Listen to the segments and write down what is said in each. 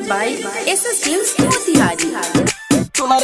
presented by SS Films Motihari.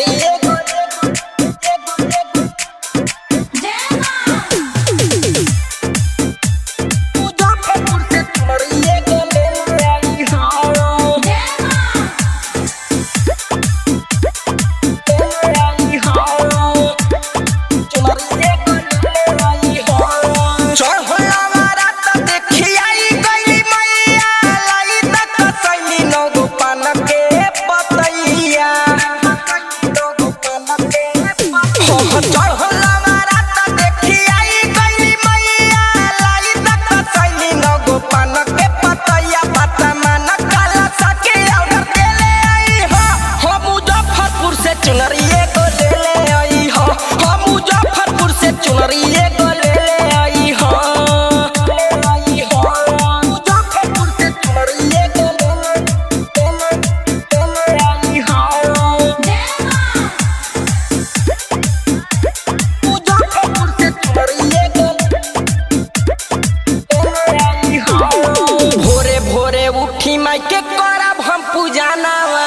के करब हम पूजानावा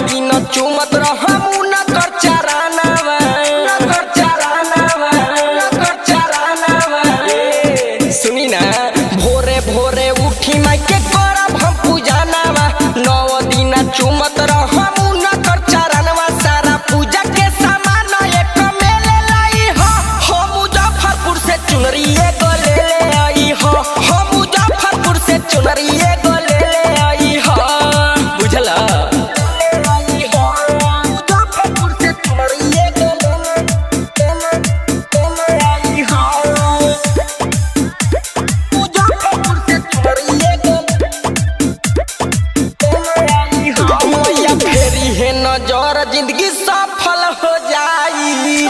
दिन चुमत रहम न कर चरानावा सुनी ना भोरे भोरे उठी माई के करब हम पूजानावा 9 दिन चुमत रहम न कर चरानावा सारा पूजा के सामान एक मेले लाई हो मुजफ्फरपुर से चुनरी चुनरिए को ले आई हो बुझला मुजफ्फरपुर से चुनरिए को ले आई हो मुजफ्फरपुर से चुनरिए को ले आई हो मैया फेरी है नजर जिंदगी सफल हो जाई